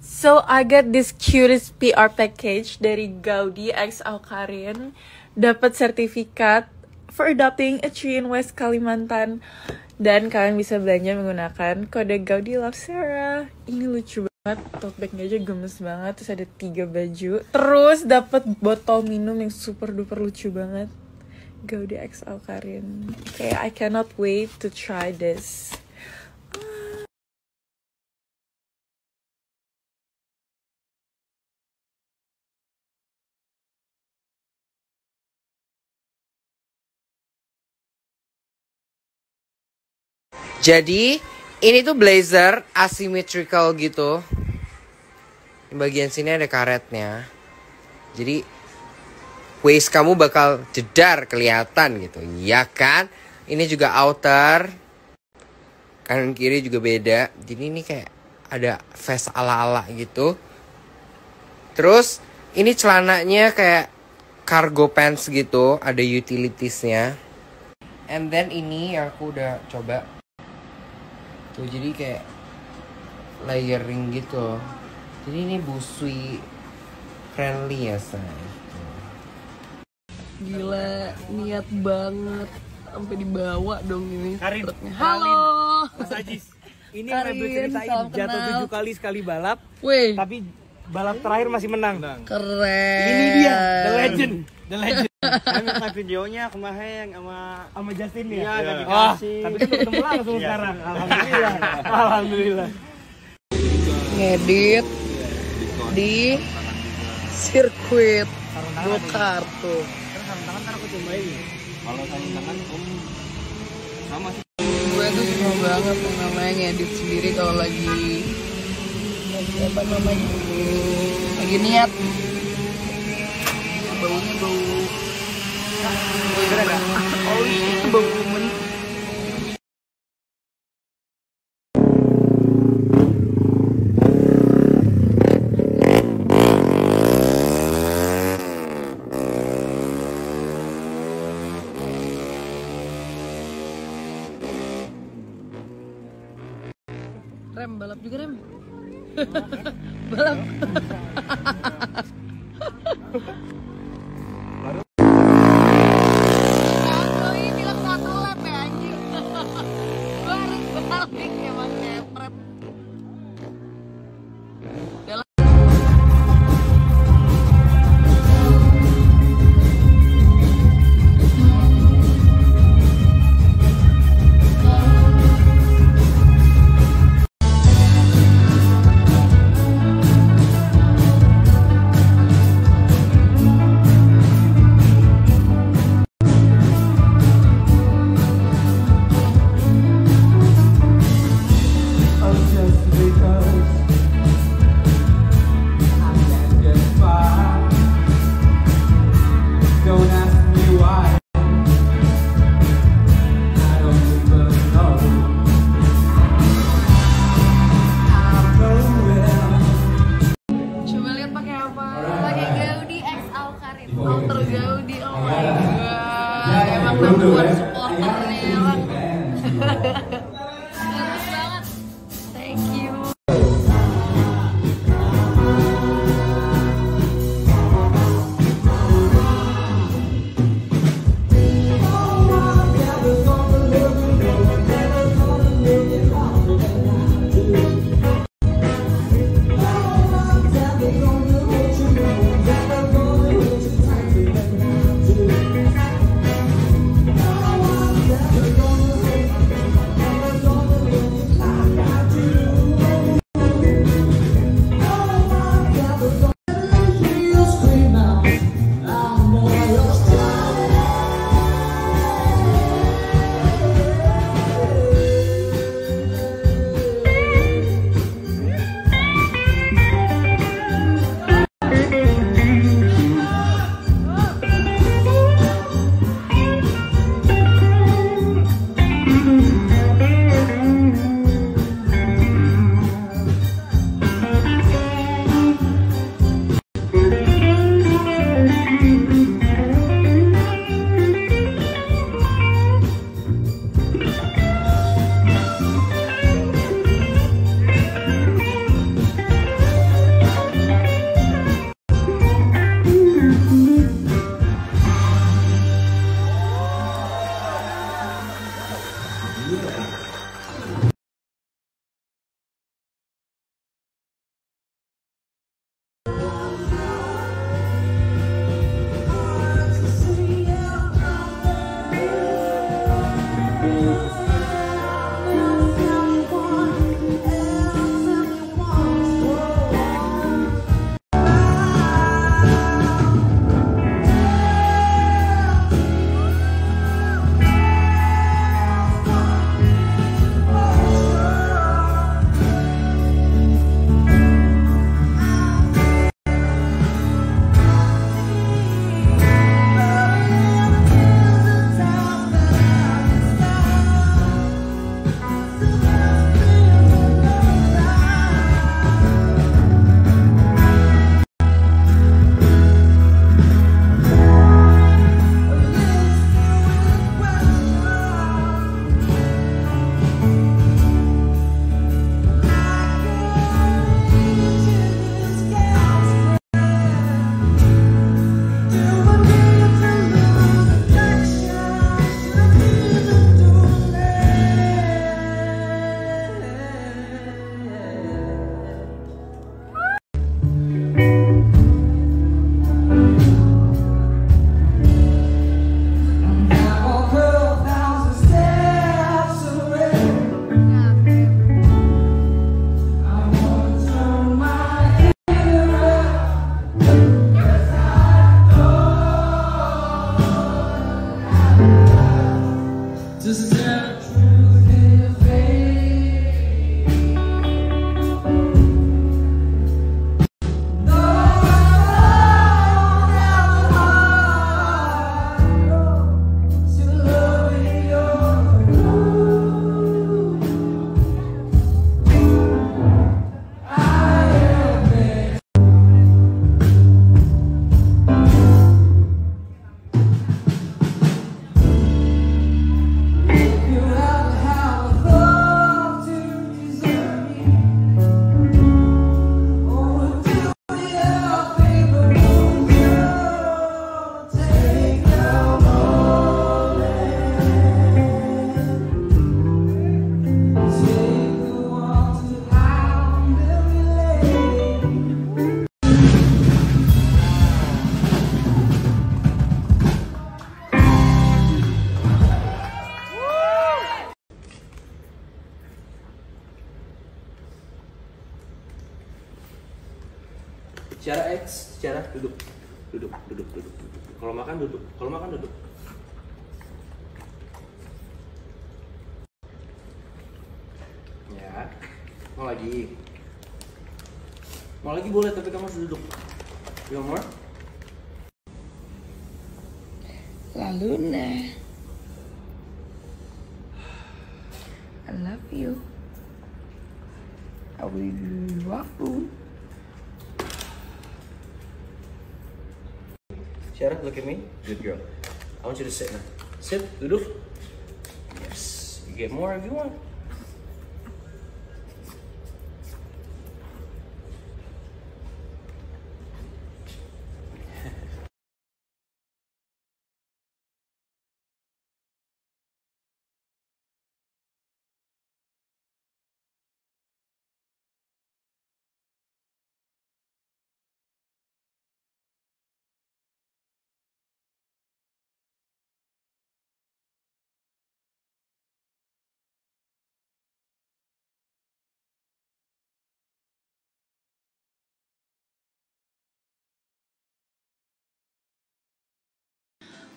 So I got this cutest PR package dari Gaudi X Awkarin. Dapat sertifikat for adopting a tree in West Kalimantan. Dan kalian bisa belanja menggunakan kode Gaudi Love Sarah. Ini lucu banget, tote bagnya aja gemes banget. Terus ada 3 baju. Terus dapat botol minum yang super duper lucu banget. Gaudi X Awkarin. Okay, I cannot wait to try this. Jadi ini tuh blazer asymmetrical gitu. Di bagian sini ada karetnya. Jadi waist kamu bakal jedar kelihatan gitu, ya kan? Ini juga outer. Kanan kiri juga beda. Jadi ini kayak ada vest ala-ala gitu. Terus ini celananya kayak cargo pants gitu, ada utilitiesnya. And then ini aku udah coba. Tuh, jadi kayak layering gitu. Jadi ini busui friendly ya, say. Gila, niat banget sampai dibawa dong ini. Karin, halo Mas Ajis. Ini Karin, Rebel ceritain salam jatuh kenal. 7 kali sekali balap, Wih, tapi balap terakhir masih menang. keren. Ini dia, the legend, the legend. Saya minta videonya kemarin Sama Justin ya. Iya, gak Wah, dikasih. tapi kan udah ketemu langsung sekarang. Alhamdulillah. Alhamdulillah. Ngedit di sirkuit go-kart tuh. Terus sarung tangan ntar aku cobain. Kalau sarung tangan sama sih. Gue tuh suka banget yang namanya ngedit sendiri kalau lagi apa namanya, lagi niat. Baunya bau bau men. Rem, balap juga rem. Balap. Ini bilang 1 lap ya anjir. Gue harus balik emang kepret. Secara secara duduk. Duduk. Kalau makan duduk. Ya. Mau lagi boleh, tapi kamu harus duduk. You want more? Lalu nah, I love you. I will love you. Syarah, look at me. Good girl. I want you to sit now. Sit, duduk. Yes. You get more if you want.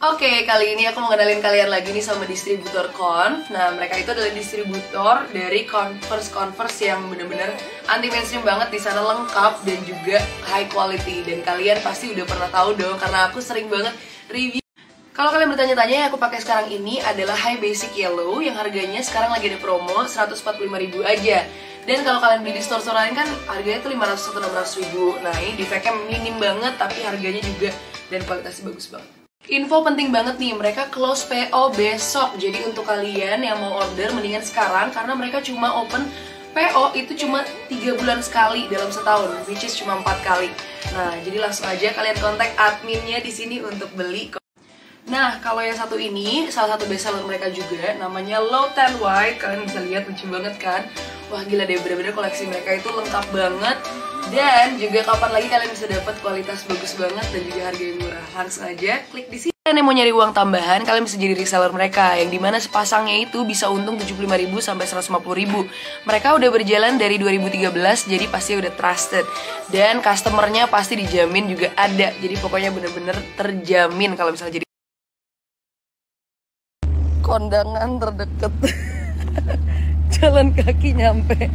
Oke, kali ini aku mau kenalin kalian lagi nih sama distributor Conf. Nah, mereka itu adalah distributor dari Converse yang bener-bener anti mainstream banget, di sana lengkap dan juga high quality. Dan kalian pasti udah pernah tahu dong, karena aku sering banget review. Kalau kalian bertanya-tanya, yang aku pakai sekarang ini adalah High Basic Yellow yang harganya sekarang lagi ada promo 145.000 aja. Dan kalau kalian beli di store-store lain kan harganya tuh 500 atau 600.000. Nah, ini defectnya minim banget tapi harganya juga dan kualitasnya bagus banget. Info penting banget nih, mereka close PO besok. Jadi untuk kalian yang mau order mendingan sekarang, karena mereka cuma open PO itu cuma 3 bulan sekali dalam setahun, which is cuma 4 kali. Nah, jadi langsung aja kalian kontak adminnya di sini untuk beli. Nah, kalau yang satu ini, salah satu bestseller mereka juga, namanya Low Tan White. Kalian bisa lihat, lucu banget kan? Wah, gila deh, bener-bener koleksi mereka itu lengkap banget. Dan juga kapan lagi kalian bisa dapat kualitas bagus banget dan juga harga yang murah. Langsung aja klik di sini. Kalian yang mau nyari uang tambahan, kalian bisa jadi reseller mereka, yang dimana sepasangnya itu bisa untung 75.000 sampai 150.000. Mereka udah berjalan dari 2013, jadi pasti udah trusted. Dan customernya pasti dijamin juga ada. Jadi pokoknya bener-bener terjamin kalau misalnya jadi kondangan terdekat. Jalan kaki nyampe.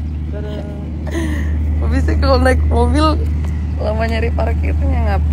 Habisnya kalau naik mobil lama nyari parkirnya ngap.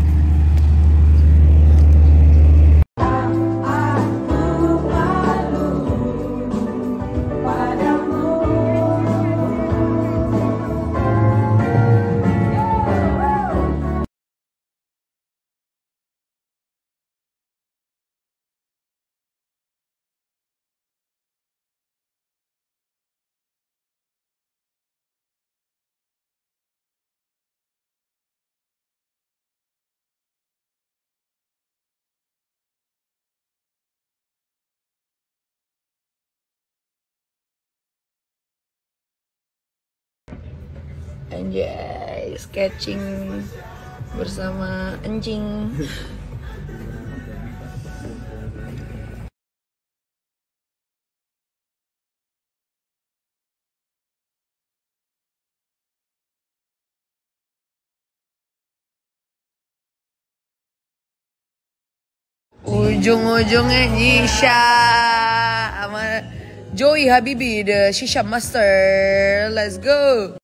Anjay, sketching bersama anjing. Ujung-ujungnya Jisha sama Joey Habibi, the Shisha Master. Let's go.